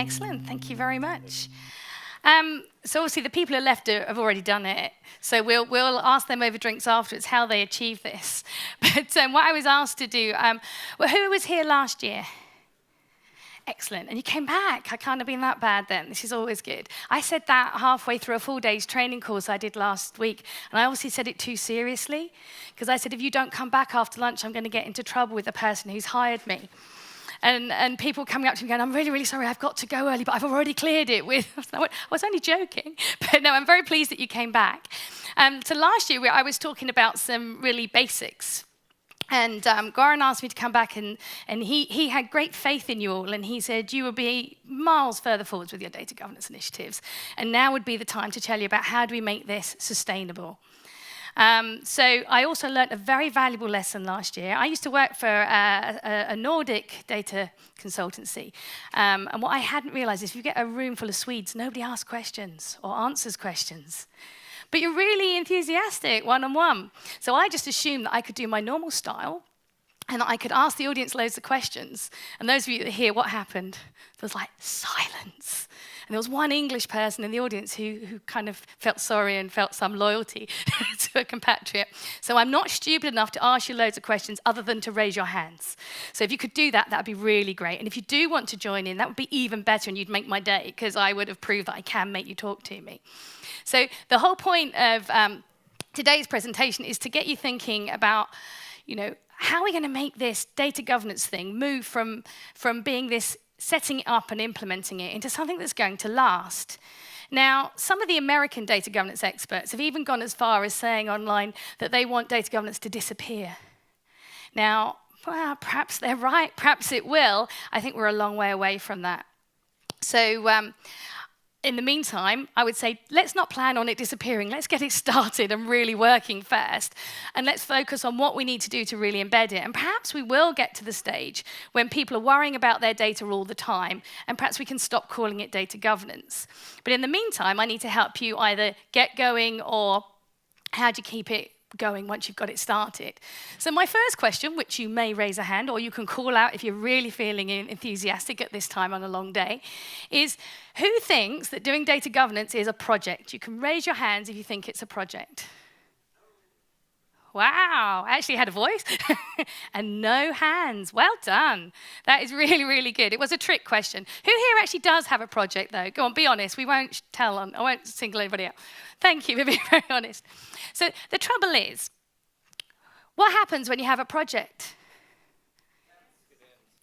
Excellent, thank you very much. So obviously the people who left have already done it. So we'll ask them over drinks afterwards how they achieved this. But what I was asked to do, well, who was here last year? Excellent, and you came back. I can't have been that bad then. This is always good. I said that halfway through a full day's training course I did last week, and I obviously said it too seriously, because I said, if you don't come back after lunch, I'm going to get into trouble with the person who's hired me. And people coming up to me going, I'm really, really sorry, I've got to go early, but I've already cleared it with, I was only joking. But no, I'm very pleased that you came back. So last year, I was talking about some really basics. And Goran asked me to come back, and he had great faith in you all, and he said you would be miles further forwards with your data governance initiatives. And now would be the time to tell you about how do we make this sustainable. So I also learned a very valuable lesson last year. I used to work for a Nordic data consultancy. And what I hadn't realized is if you get a room full of Swedes, nobody asks questions or answers questions. But you're really enthusiastic one-on-one. So I just assumed that I could do my normal style and that I could ask the audience loads of questions. And those of you that hear what happened, there was like silence. And there was one English person in the audience who kind of felt sorry and felt some loyalty to a compatriot. So I'm not stupid enough to ask you loads of questions other than to raise your hands. So if you could do that, that would be really great. And if you do want to join in, that would be even better, and you'd make my day, because I would have proved that I can make you talk to me. So the whole point of today's presentation is to get you thinking about, how are we going to make this data governance thing move from being this setting it up and implementing it into something that's going to last. Now, some of the American data governance experts have even gone as far as saying online that they want data governance to disappear. Now, well, perhaps they're right, perhaps it will. I think we're a long way away from that. So in the meantime, I would say, let's not plan on it disappearing. Let's get it started and really working first. And let's focus on what we need to do to really embed it. And perhaps we will get to the stage when people are worrying about their data all the time, and perhaps we can stop calling it data governance. But in the meantime, I need to help you either get going, or how do you keep it going once you've got it started. So my first question, which you may raise a hand, or you can call out if you're really feeling enthusiastic at this time on a long day, is who thinks that doing data governance is a project? You can raise your hands if you think it's a project. Wow, I actually had a voice. And no hands. Well done. That is really, really good. It was a trick question. Who here actually does have a project, though? Go on, be honest. We won't I won't single anybody out. Thank you for being very honest. So the trouble is, what happens when you have a project?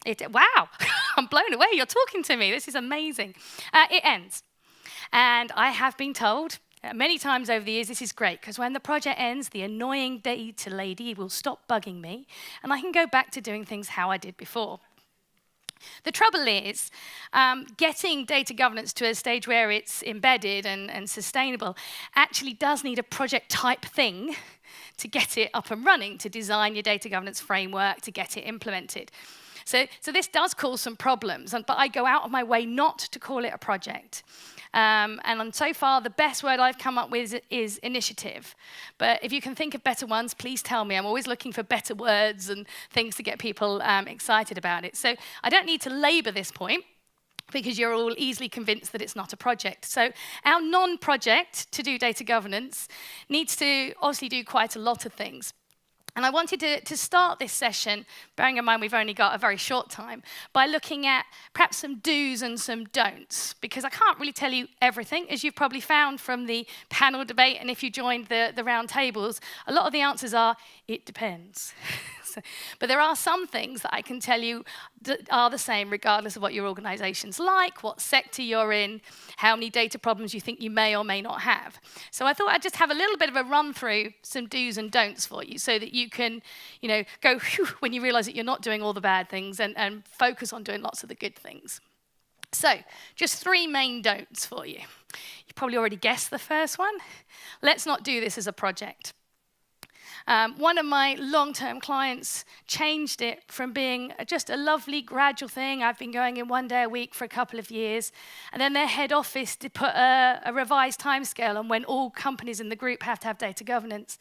Wow, I'm blown away. You're talking to me. This is amazing. It ends. And I have been told many times over the years, this is great, because when the project ends, the annoying data lady will stop bugging me, and I can go back to doing things how I did before. The trouble is, getting data governance to a stage where it's embedded and sustainable actually does need a project-type thing to get it up and running, to design your data governance framework, to get it implemented. So this does cause some problems, but I go out of my way not to call it a project. And so far, the best word I've come up with is initiative. But if you can think of better ones, please tell me. I'm always looking for better words and things to get people excited about it. So I don't need to labor this point, because you're all easily convinced that it's not a project. So our non-project to do data governance needs to obviously do quite a lot of things. And I wanted to start this session, bearing in mind we've only got a very short time, by looking at perhaps some do's and some don'ts, because I can't really tell you everything, as you've probably found from the panel debate, and if you joined the round tables, a lot of the answers are, it depends. But there are some things that I can tell you that are the same regardless of what your organization's like, what sector you're in, how many data problems you think you may or may not have. So I thought I'd just have a little bit of a run through some do's and don'ts for you, so that you can, go whew when you realize that you're not doing all the bad things, and focus on doing lots of the good things. So just 3 main don'ts for you. You probably already guessed the first one. Let's not do this as a project. One of my long-term clients changed it from being just a lovely gradual thing. I've been going in 1 day a week for a couple of years. And then their head office did put a revised timescale on when all companies in the group have to have data governance.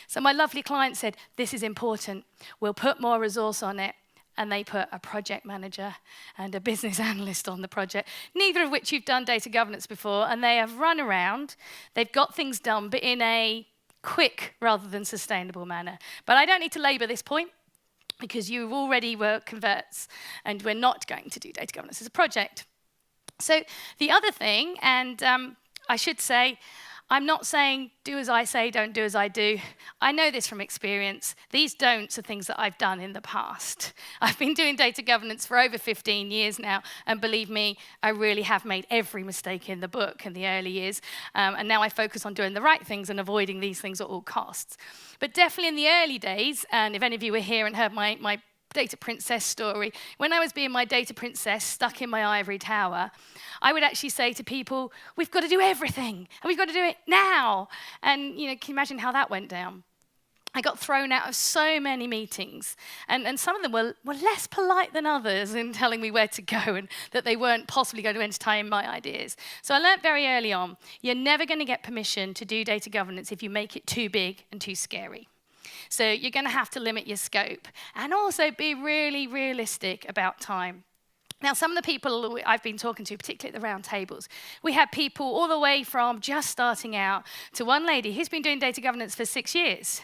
So my lovely client said, this is important. We'll put more resource on it. and they put a project manager and a business analyst on the project, neither of which you've done data governance before, and they have run around, they've got things done, but in a quick rather than sustainable manner. But I don't need to labour this point, because you already were converts, and we're not going to do data governance as a project. So the other thing, and I should say, I'm not saying do as I say, don't do as I do. I know this from experience. These don'ts are things that I've done in the past. I've been doing data governance for over 15 years now, and believe me, I really have made every mistake in the book in the early years, and now I focus on doing the right things and avoiding these things at all costs. But definitely in the early days, and if any of you were here and heard my data princess story, when I was being my data princess stuck in my ivory tower, I would actually say to people, we've got to do everything, and we've got to do it now. And can you imagine how that went down? I got thrown out of so many meetings, and some of them were less polite than others in telling me where to go and that they weren't possibly going to entertain my ideas. So I learned very early on, you're never going to get permission to do data governance if you make it too big and too scary. So you're going to have to limit your scope and also be really realistic about time. Now, some of the people I've been talking to, particularly at the round tables, we had people all the way from just starting out to one lady who's been doing data governance for 6 years.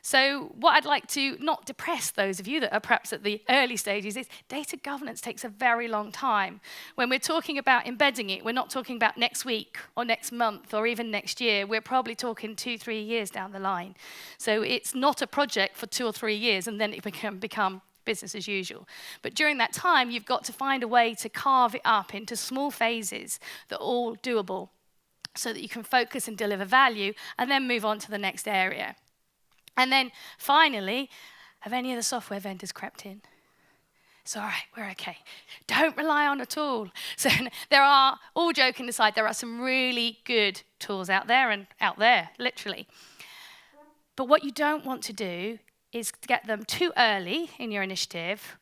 So what I'd like to not depress those of you that are perhaps at the early stages is data governance takes a very long time. When we're talking about embedding it, we're not talking about next week or next month or even next year. We're probably talking 2-3 years down the line. So it's not a project for 2 or 3 years and then it can become business as usual. But during that time, you've got to find a way to carve it up into small phases that are all doable so that you can focus and deliver value and then move on to the next area. And then finally, have any of the software vendors crept in? It's all right, we're okay. Don't rely on a tool. So there are, all joking aside, there are some really good tools out there, literally. But what you don't want to do is to get them too early in your initiative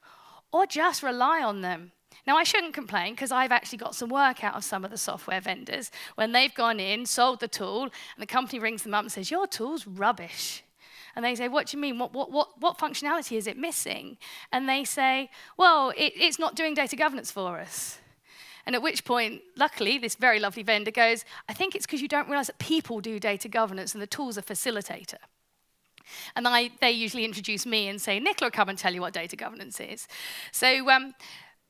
or just rely on them. Now, I shouldn't complain because I've actually got some work out of some of the software vendors when they've gone in, sold the tool, and the company rings them up and says, your tool's rubbish. And they say, what do you mean? What functionality is it missing? And they say, well, it's not doing data governance for us. And at which point, luckily, this very lovely vendor goes, I think it's because you don't realize that people do data governance and the tool's a facilitator. And they usually introduce me and say, Nicola, come and tell you what data governance is. So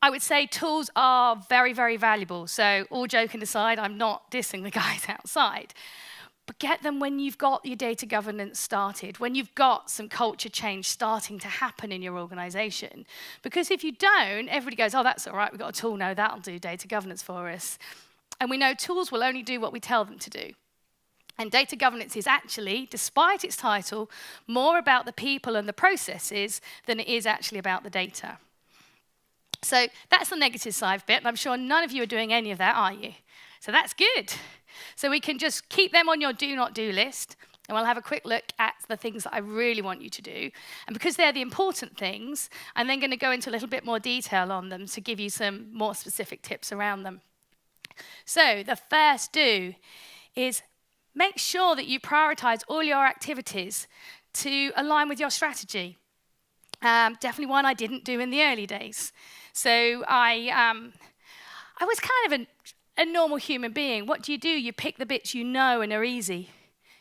I would say tools are very, very valuable. So all joking aside, I'm not dissing the guys outside. But get them when you've got your data governance started, when you've got some culture change starting to happen in your organization. Because if you don't, everybody goes, oh, that's all right, we've got a tool, no, that'll do data governance for us. And we know tools will only do what we tell them to do. And data governance is actually, despite its title, more about the people and the processes than it is actually about the data. So that's the negative side bit, and I'm sure none of you are doing any of that, are you? So that's good. So we can just keep them on your do not do list, and we'll have a quick look at the things that I really want you to do. And because they're the important things, I'm then going to go into a little bit more detail on them to give you some more specific tips around them. So the first do is make sure that you prioritize all your activities to align with your strategy. Definitely one I didn't do in the early days. So I was kind of a normal human being. What do? You pick the bits you know and are easy,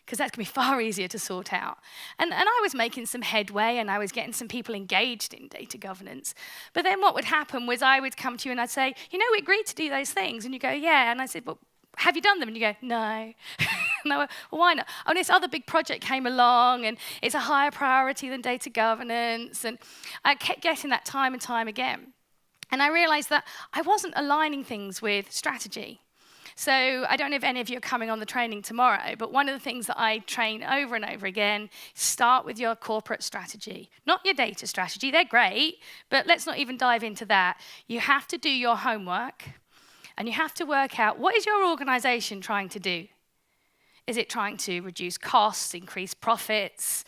because that's going to be far easier to sort out. And I was making some headway, and I was getting some people engaged in data governance. But then what would happen was I would come to you and I'd say, we agreed to do those things. And you go, yeah. And I said, well, have you done them? And you go, no. And I went, well, why not? Oh, and this other big project came along, and it's a higher priority than data governance. And I kept getting that time and time again. And I realized that I wasn't aligning things with strategy. So I don't know if any of you are coming on the training tomorrow, but one of the things that I train over and over again, start with your corporate strategy. Not your data strategy, they're great, but let's not even dive into that. You have to do your homework, and you have to work out, what is your organization trying to do? Is it trying to reduce costs, increase profits,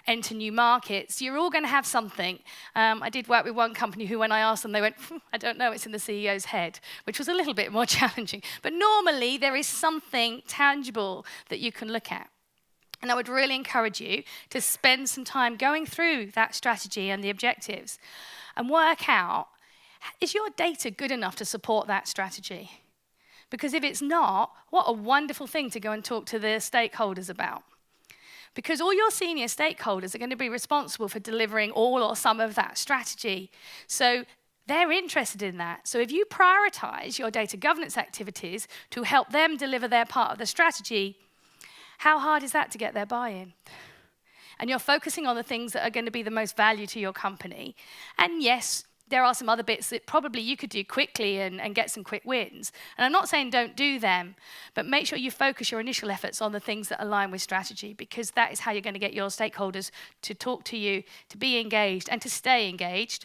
enter new markets? You're all going to have something. I did work with one company who, when I asked them, they went, I don't know, it's in the CEO's head, which was a little bit more challenging. But normally, there is something tangible that you can look at. And I would really encourage you to spend some time going through that strategy and the objectives. and work out, is your data good enough to support that strategy? Because if it's not, what a wonderful thing to go and talk to the stakeholders about. Because all your senior stakeholders are going to be responsible for delivering all or some of that strategy. So they're interested in that. So if you prioritize your data governance activities to help them deliver their part of the strategy, how hard is that to get their buy-in? And you're focusing on the things that are going to be the most value to your company. And yes, there are some other bits that probably you could do quickly and get some quick wins. And I'm not saying don't do them, but make sure you focus your initial efforts on the things that align with strategy, because that is how you're going to get your stakeholders to talk to you, to be engaged, and to stay engaged.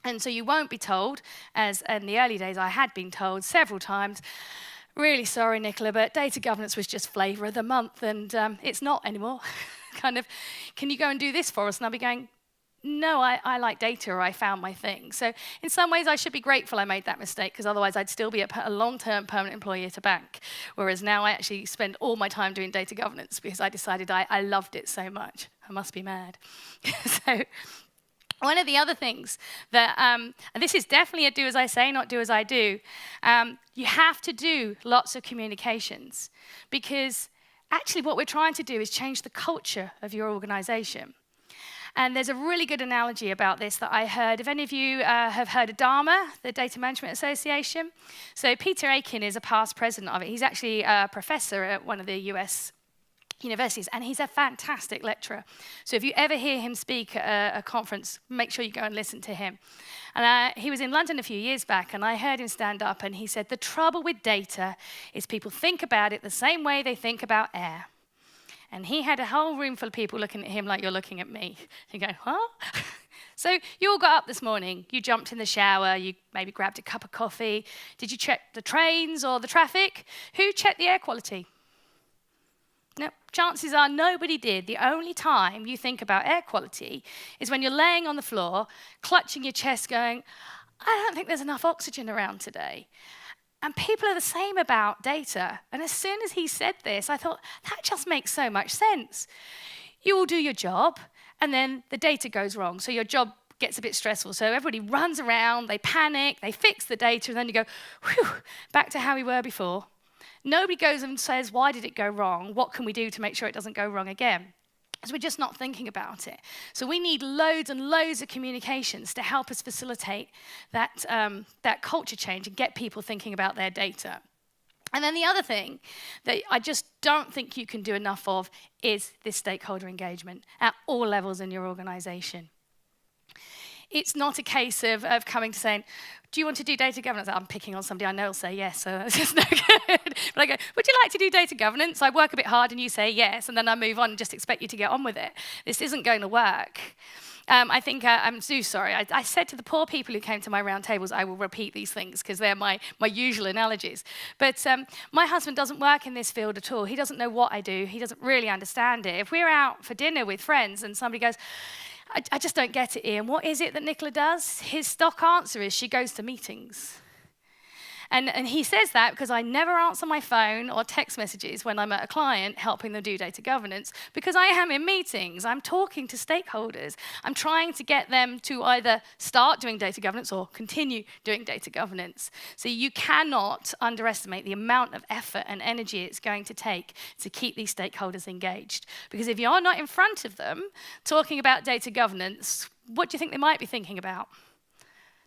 And so you won't be told, as in the early days I had been told several times, really sorry, Nicola, but data governance was just flavour of the month, and it's not anymore. Kind of, can you go and do this for us? And I'll be going, no, I like data, or I found my thing. So in some ways, I should be grateful I made that mistake, because otherwise I'd still be a long-term permanent employee at a bank. Whereas now I actually spend all my time doing data governance because I decided I loved it so much. I must be mad. So one of the other things that, and this is definitely a do as I say, not do as I do, you have to do lots of communications, because actually what we're trying to do is change the culture of your organization. And there's a really good analogy about this that I heard. If any of you have heard of DARMA, the Data Management Association? So Peter Aiken is a past president of it. He's actually a professor at one of the US universities, and he's a fantastic lecturer. So if you ever hear him speak at a conference, make sure you go and listen to him. And he was in London a few years back, and I heard him stand up, and he said, the trouble with data is people think about it the same way they think about air. And he had a whole room full of people looking at him like you're looking at me. You go, huh? So you all got up this morning, you jumped in the shower, you maybe grabbed a cup of coffee. Did you check the trains or the traffic? Who checked the air quality? No, chances are nobody did. The only time you think about air quality is when you're laying on the floor, clutching your chest going, I don't think there's enough oxygen around today. And people are the same about data. And as soon as he said this, I thought, that just makes so much sense. You all do your job, and then the data goes wrong. So your job gets a bit stressful. So everybody runs around, they panic, they fix the data, and then you go, whew, back to how we were before. Nobody goes and says, why did it go wrong? What can we do to make sure it doesn't go wrong again? Because we're just not thinking about it. So we need loads and loads of communications to help us facilitate that culture change and get people thinking about their data. And then the other thing that I just don't think you can do enough of is this stakeholder engagement at all levels in your organization. It's not a case of coming to saying, do you want to do data governance? I'm picking on somebody I know will say yes, so that's just no good. But I go, would you like to do data governance? I work a bit hard and you say yes, and then I move on and just expect you to get on with it. This isn't going to work. I think, I'm so sorry, I said to the poor people who came to my round tables, I will repeat these things because they're my usual analogies. But my husband doesn't work in this field at all. He doesn't know what I do. He doesn't really understand it. If we're out for dinner with friends and somebody goes, I just don't get it, Ian. What is it that Nicola does? His stock answer is she goes to meetings. And he says that because I never answer my phone or text messages when I'm at a client helping them do data governance, because I am in meetings. I'm talking to stakeholders. I'm trying to get them to either start doing data governance or continue doing data governance. So you cannot underestimate the amount of effort and energy it's going to take to keep these stakeholders engaged. Because if you're not in front of them talking about data governance, what do you think they might be thinking about?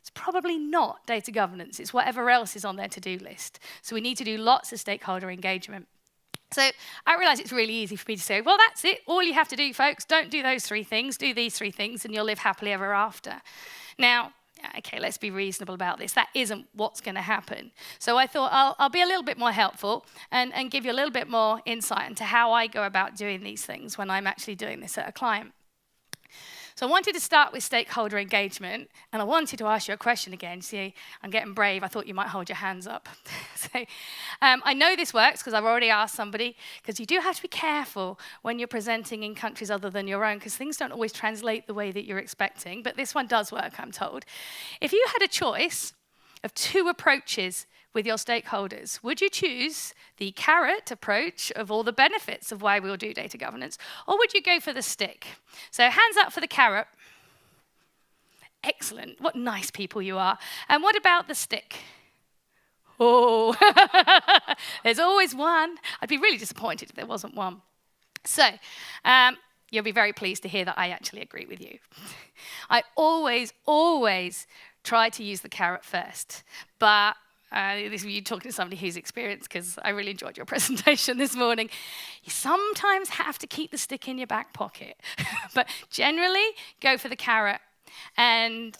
It's probably not data governance. It's whatever else is on their to-do list. So we need to do lots of stakeholder engagement. So I realize it's really easy for me to say, well, that's it. All you have to do, folks, don't do those 3 things. Do these 3 things, and you'll live happily ever after. Now, okay, let's be reasonable about this. That isn't what's going to happen. So I thought I'll be a little bit more helpful and give you a little bit more insight into how I go about doing these things when I'm actually doing this at a client. So I wanted to start with stakeholder engagement, and I wanted to ask you a question again. See, I'm getting brave. I thought you might hold your hands up. So I know this works because I've already asked somebody, because you do have to be careful when you're presenting in countries other than your own, because things don't always translate the way that you're expecting, but this one does work, I'm told. If you had a choice of 2 approaches with your stakeholders, would you choose the carrot approach of all the benefits of why we'll do data governance, or would you go for the stick? So hands up for the carrot. Excellent. What nice people you are. And what about the stick? Oh, there's always one. I'd be really disappointed if there wasn't one. So, you'll be very pleased to hear that I actually agree with you. I always try to use the carrot first, but this is you talking to somebody who's experienced, because I really enjoyed your presentation this morning. You sometimes have to keep the stick in your back pocket, but generally go for the carrot and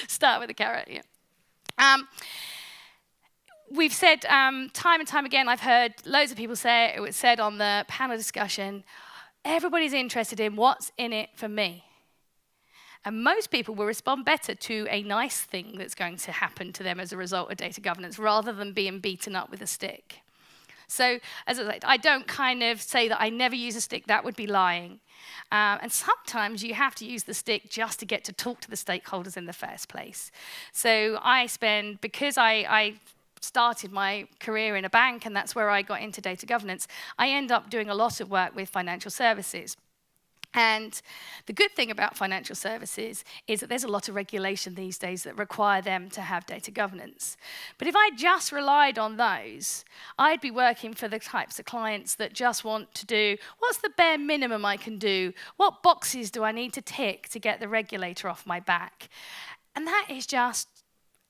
start with the carrot. Yeah. We've said time and time again, I've heard loads of people say it was said on the panel discussion, everybody's interested in what's in it for me. And most people will respond better to a nice thing that's going to happen to them as a result of data governance rather than being beaten up with a stick. So, as I said, I don't kind of say that I never use a stick. That would be lying. And sometimes you have to use the stick just to get to talk to the stakeholders in the first place. So because I started my career in a bank, and that's where I got into data governance, I end up doing a lot of work with financial services. And the good thing about financial services is that there's a lot of regulation these days that require them to have data governance. But if I just relied on those, I'd be working for the types of clients that just want to do, what's the bare minimum I can do? What boxes do I need to tick to get the regulator off my back? And that is just,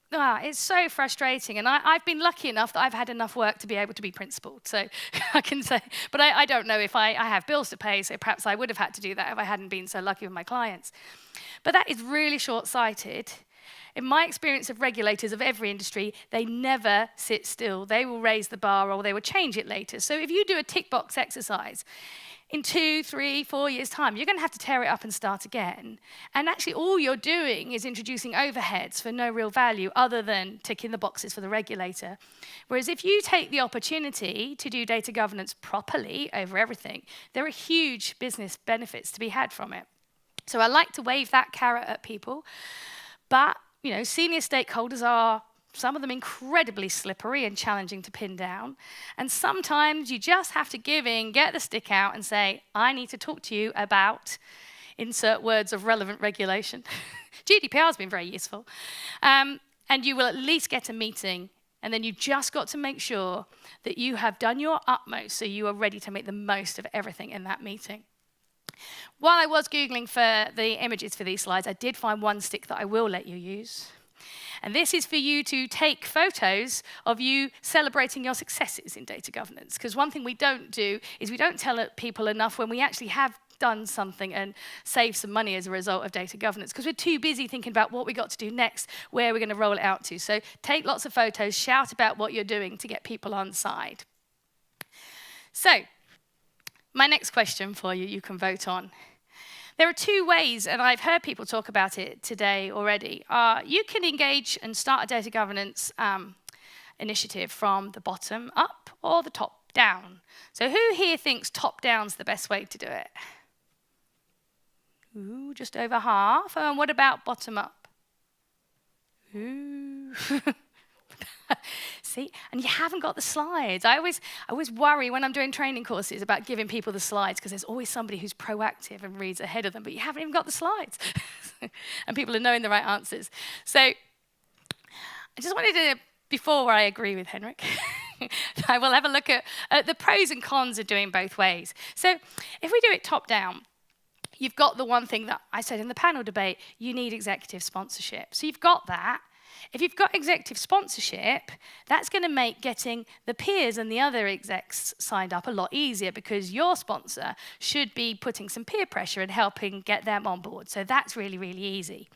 it's so frustrating. And I've been lucky enough that I've had enough work to be able to be principal. So I can say, but I don't know if I have bills to pay, so perhaps I would have had to do that if I hadn't been so lucky with my clients. But that is really short-sighted. In my experience of regulators of every industry, they never sit still. They will raise the bar or they will change it later. So if you do a tick box exercise, in 2, 3, 4 years' time, you're going to have to tear it up and start again. And actually, all you're doing is introducing overheads for no real value other than ticking the boxes for the regulator. Whereas if you take the opportunity to do data governance properly over everything, there are huge business benefits to be had from it. So I like to wave that carrot at people. But, senior stakeholders are, some of them, incredibly slippery and challenging to pin down. And sometimes you just have to give in, get the stick out and say, I need to talk to you about, insert words of relevant regulation. GDPR has been very useful. And you will at least get a meeting, and then you've just got to make sure that you have done your utmost so you are ready to make the most of everything in that meeting. While I was Googling for the images for these slides, I did find one stick that I will let you use. And this is for you to take photos of you celebrating your successes in data governance. Because one thing we don't do is we don't tell people enough when we actually have done something and saved some money as a result of data governance, because we're too busy thinking about what we got to do next, where we're going to roll it out to. So take lots of photos, shout about what you're doing to get people on side. So my next question for you, you can vote on. There are two ways, and I've heard people talk about it today already. You can engage and start a data governance initiative from the bottom up or the top down. So who here thinks top down's the best way to do it? Ooh, just over half. And what about bottom up? Ooh. See, and you haven't got the slides. I always worry when I'm doing training courses about giving people the slides, because there's always somebody who's proactive and reads ahead of them, but you haven't even got the slides. And people are knowing the right answers. So I just wanted to, before I agree with Henrik, I will have a look at the pros and cons of doing both ways. So if we do it top down, you've got the one thing that I said in the panel debate, you need executive sponsorship. So you've got that. If you've got executive sponsorship, that's going to make getting the peers and the other execs signed up a lot easier, because your sponsor should be putting some peer pressure and helping get them on board. So that's really, really easy.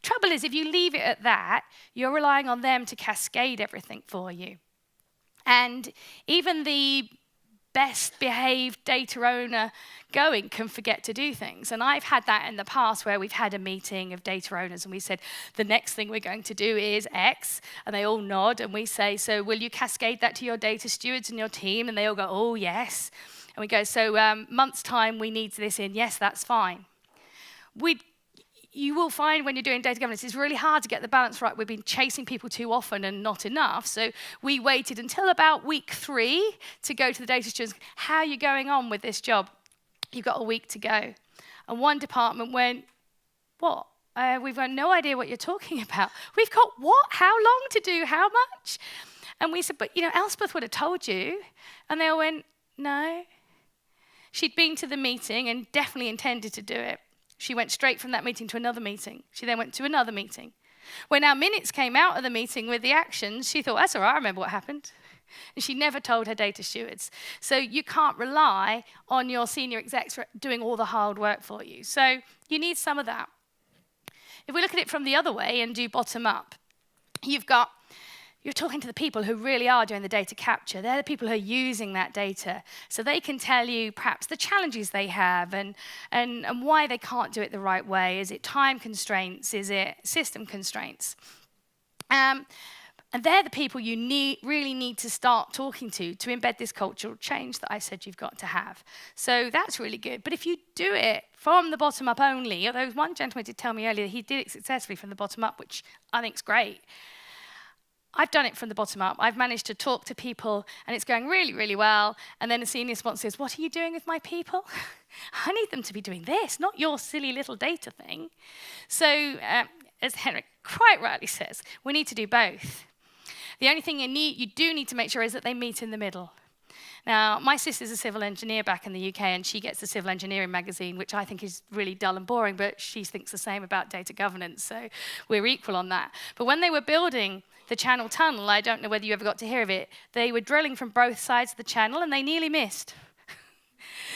Trouble is, if you leave it at that, you're relying on them to cascade everything for you. And even the best behaved data owner going can forget to do things. And I've had that in the past where we've had a meeting of data owners and we said, the next thing we're going to do is X, and they all nod and we say, so will you cascade that to your data stewards and your team? And they all go, oh yes. And we go, so month's time we need this in, yes, that's fine. You will find when you're doing data governance, it's really hard to get the balance right. We've been chasing people too often and not enough. So we waited until about week 3 to go to the data stewards. How are you going on with this job? You've got a week to go. And one department went, what? We've got no idea what you're talking about. We've got what? How long to do how much? And we said, but Elspeth would have told you. And they all went, no. She'd been to the meeting and definitely intended to do it. She went straight from that meeting to another meeting. She then went to another meeting. When our minutes came out of the meeting with the actions, she thought, that's all right, I remember what happened. And she never told her data stewards. So you can't rely on your senior execs doing all the hard work for you. So you need some of that. If we look at it from the other way and do bottom up, you're talking to the people who really are doing the data capture. They're the people who are using that data. So they can tell you perhaps the challenges they have and why they can't do it the right way. Is it time constraints? Is it system constraints? And they're the people you really need to start talking to embed this cultural change that I said you've got to have. So that's really good. But if you do it from the bottom up only, although one gentleman did tell me earlier he did it successfully from the bottom up, which I think is great. I've done it from the bottom up. I've managed to talk to people, and it's going really, really well. And then the senior sponsor says, what are you doing with my people? I need them to be doing this, not your silly little data thing. So, as Henrik quite rightly says, we need to do both. The only thing you do need to make sure is that they meet in the middle. Now, my sister's a civil engineer back in the UK, and she gets the Civil Engineering magazine, which I think is really dull and boring, but she thinks the same about data governance, so we're equal on that. But when they were building the Channel Tunnel, I don't know whether you ever got to hear of it, they were drilling from both sides of the channel, and they nearly missed.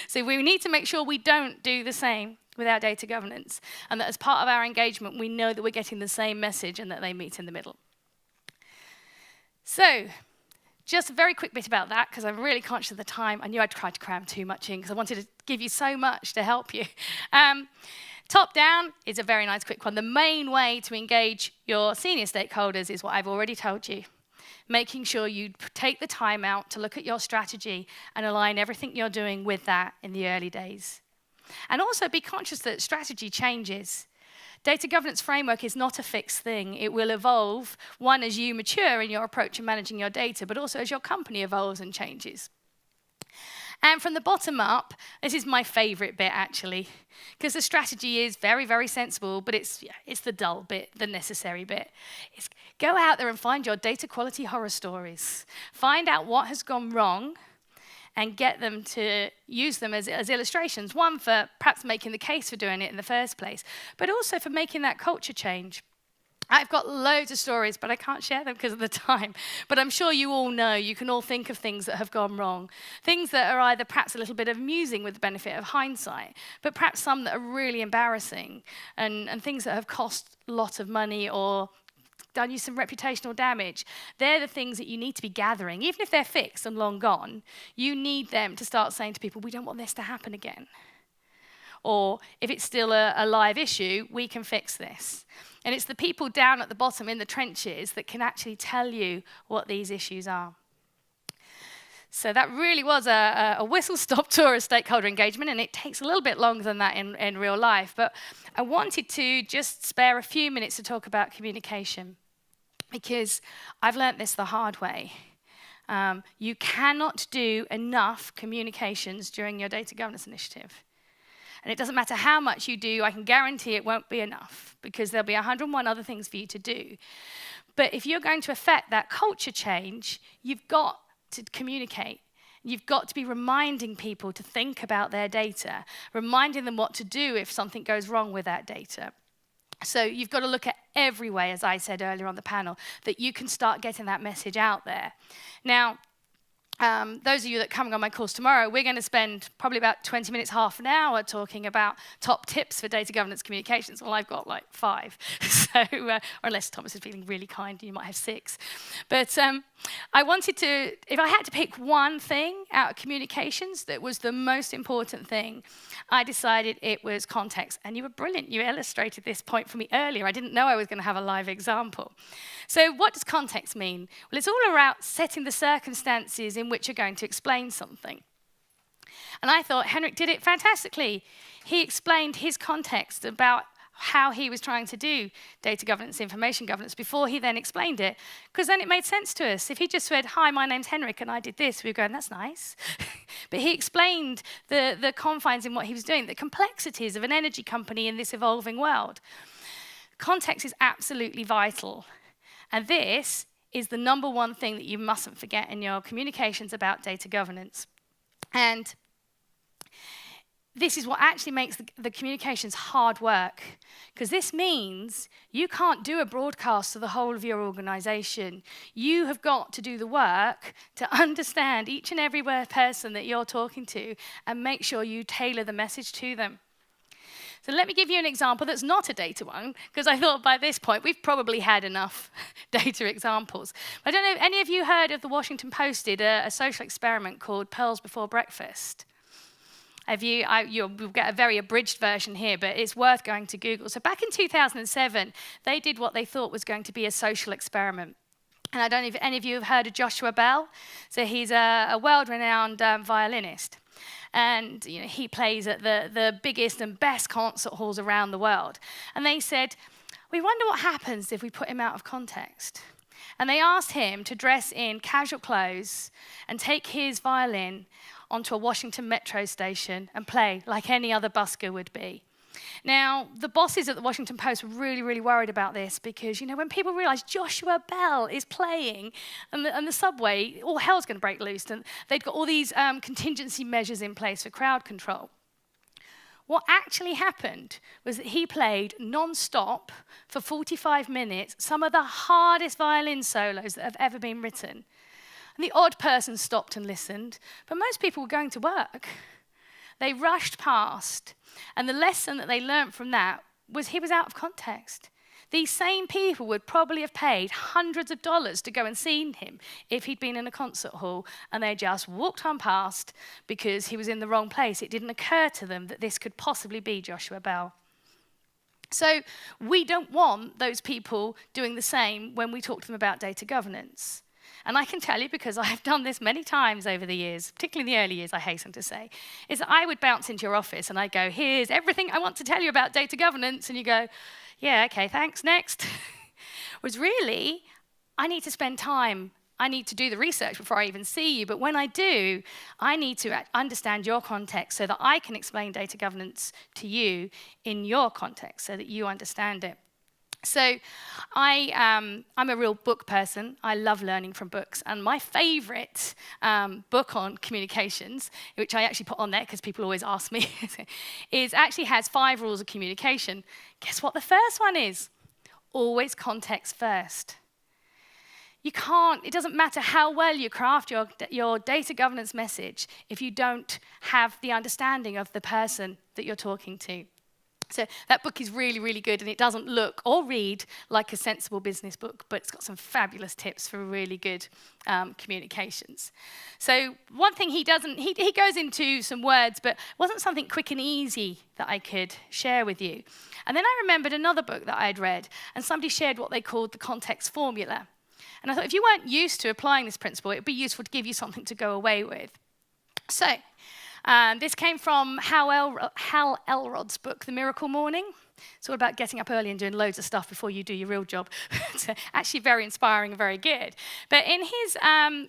So we need to make sure we don't do the same with our data governance, and that as part of our engagement, we know that we're getting the same message and that they meet in the middle. So, just a very quick bit about that, because I'm really conscious of the time. I knew I'd tried to cram too much in, because I wanted to give you so much to help you. Top-down is a very nice quick one. The main way to engage your senior stakeholders is what I've already told you. Making sure you take the time out to look at your strategy and align everything you're doing with that in the early days. And also be conscious that strategy changes. Data governance framework is not a fixed thing. It will evolve, one, as you mature in your approach to managing your data, but also as your company evolves and changes. And from the bottom up, this is my favorite bit, actually, because the strategy is very, very sensible, but it's the dull bit, the necessary bit. It's go out there and find your data quality horror stories. Find out what has gone wrong and get them to use them as illustrations. One, for perhaps making the case for doing it in the first place, but also for making that culture change. I've got loads of stories, but I can't share them because of the time. But I'm sure you all know, you can all think of things that have gone wrong. Things that are either perhaps a little bit amusing with the benefit of hindsight, but perhaps some that are really embarrassing, and things that have cost a lot of money or done you some reputational damage. They're the things that you need to be gathering. Even if they're fixed and long gone, you need them to start saying to people, we don't want this to happen again. Or if it's still a live issue, we can fix this. And it's the people down at the bottom in the trenches that can actually tell you what these issues are. So that really was a whistle-stop tour of stakeholder engagement, and it takes a little bit longer than that in real life. But I wanted to just spare a few minutes to talk about communication, because I've learnt this the hard way. You cannot do enough communications during your data governance initiative. And it doesn't matter how much you do, I can guarantee it won't be enough, because there'll be 101 other things for you to do. But if you're going to affect that culture change, you've got to communicate. You've got to be reminding people to think about their data, reminding them what to do if something goes wrong with that data. So you've got to look at every way, as I said earlier on the panel, that you can start getting that message out there. Now, those of you that are coming on my course tomorrow, we're going to spend probably about 20 minutes, half an hour talking about top tips for data governance communications. Well, I've got like 5. So, or unless Thomas is feeling really kind, you might have 6. But I wanted to, if I had to pick one thing out of communications that was the most important thing, I decided it was context. And you were brilliant. You illustrated this point for me earlier. I didn't know I was going to have a live example. So what does context mean? Well, it's all about setting the circumstances in which you're going to explain something. And I thought Henrik did it fantastically. He explained his context about how he was trying to do data governance, information governance, before he then explained it, because then it made sense to us. If he just said, hi, my name's Henrik, and I did this, we were going, that's nice. But he explained the confines in what he was doing, the complexities of an energy company in this evolving world. Context is absolutely vital. And this is the number one thing that you mustn't forget in your communications about data governance. And this is what actually makes the communications hard work, because this means you can't do a broadcast to the whole of your organization. You have got to do the work to understand each and every person that you're talking to and make sure you tailor the message to them. So let me give you an example that's not a data one, because I thought by this point we've probably had enough data examples. I don't know if any of you heard of the Washington Post did a social experiment called Pearls Before Breakfast. You'll get a very abridged version here, but it's worth going to Google. So back in 2007, they did what they thought was going to be a social experiment. And I don't know if any of you have heard of Joshua Bell. So he's a world-renowned violinist. And he plays at the biggest and best concert halls around the world. And they said, we wonder what happens if we put him out of context. And they asked him to dress in casual clothes and take his violin onto a Washington metro station and play like any other busker would be. Now, the bosses at the Washington Post were really, really worried about this because, when people realized Joshua Bell is playing and the subway, all hell's going to break loose, and they'd got all these contingency measures in place for crowd control. What actually happened was that he played non-stop for 45 minutes, some of the hardest violin solos that have ever been written. And the odd person stopped and listened, but most people were going to work. They rushed past, and the lesson that they learned from that was he was out of context. These same people would probably have paid hundreds of dollars to go and see him if he'd been in a concert hall, and they just walked on past because he was in the wrong place. It didn't occur to them that this could possibly be Joshua Bell. So we don't want those people doing the same when we talk to them about data governance. And I can tell you, because I have done this many times over the years, particularly in the early years, I hasten to say, is that I would bounce into your office and I'd go, here's everything I want to tell you about data governance. And you go, yeah, okay, thanks, next. Whereas really, I need to spend time. I need to do the research before I even see you. But when I do, I need to understand your context so that I can explain data governance to you in your context so that you understand it. So I'm a real book person. I love learning from books. And my favorite book on communications, which I actually put on there because people always ask me, actually has 5 rules of communication. Guess what the first one is? Always context first. You can't, it doesn't matter how well you craft your data governance message if you don't have the understanding of the person that you're talking to. So that book is really, really good, and it doesn't look or read like a sensible business book, but it's got some fabulous tips for really good communications. So one thing he goes into some words, but wasn't something quick and easy that I could share with you. And then I remembered another book that I'd read, and somebody shared what they called the context formula. And I thought, if you weren't used to applying this principle, it would be useful to give you something to go away with. So this came from Hal Elrod's book, The Miracle Morning. It's all about getting up early and doing loads of stuff before you do your real job. It's actually very inspiring and very good. But in his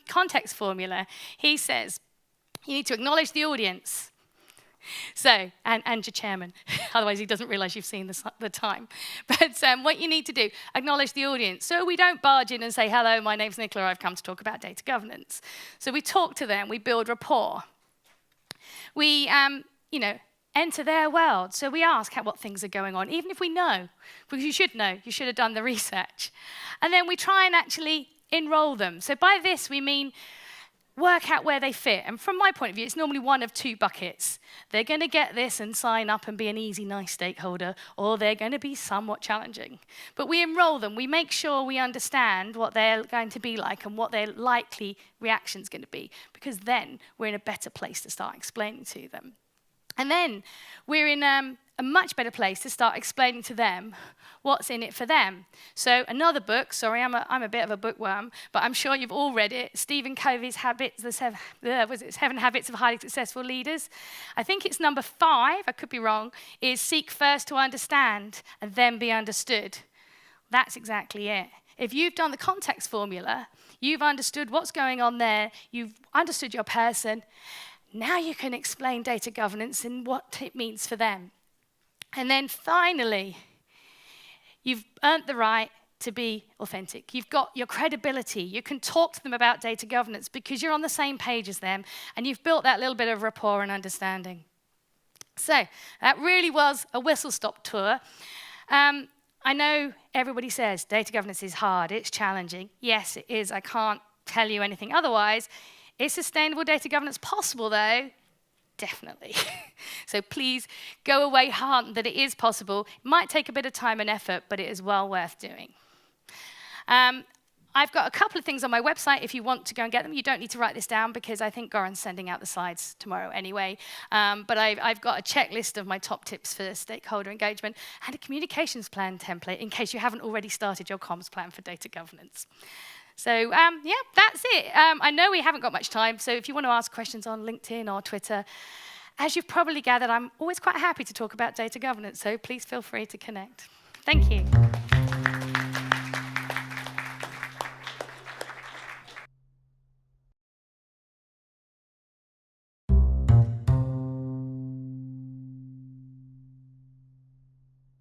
context formula, he says, you need to acknowledge the audience. So, and your chairman, otherwise he doesn't realize you've seen the time. But what you need to do, acknowledge the audience. So we don't barge in and say, hello, my name's Nicola, I've come to talk about data governance. So we talk to them, we build rapport. We, enter their world. So we ask what things are going on, even if we know, because you should know, you should have done the research. And then we try and actually enroll them. So by this, we mean work out where they fit. And from my point of view, it's normally one of 2 buckets. They're going to get this and sign up and be an easy, nice stakeholder, or they're going to be somewhat challenging. But we enroll them. We make sure we understand what they're going to be like and what their likely reaction's going to be, because then we're in a better place to start explaining to them. And then we're in a a much better place to start explaining to them what's in it for them. So another book, sorry, I'm a bit of a bookworm, but I'm sure you've all read it, Stephen Covey's Seven Habits of Highly Successful Leaders. I think it's number 5, I could be wrong, is seek first to understand and then be understood. That's exactly it. If you've done the context formula, you've understood what's going on there, you've understood your person, now you can explain data governance and what it means for them. And then finally, you've earned the right to be authentic. You've got your credibility. You can talk to them about data governance because you're on the same page as them, and you've built that little bit of rapport and understanding. So that really was a whistle-stop tour. I know everybody says data governance is hard, it's challenging. Yes, it is. I can't tell you anything otherwise. Is sustainable data governance possible, though? Definitely. So please go away heartened that it is possible. It might take a bit of time and effort, but it is well worth doing. I've got a couple of things on my website if you want to go and get them. You don't need to write this down because I think Goran's sending out the slides tomorrow anyway. But I've got a checklist of my top tips for stakeholder engagement and a communications plan template in case you haven't already started your comms plan for data governance. So, yeah, that's it. I know we haven't got much time, so if you want to ask questions on LinkedIn or Twitter, as you've probably gathered, I'm always quite happy to talk about data governance, so please feel free to connect. Thank you.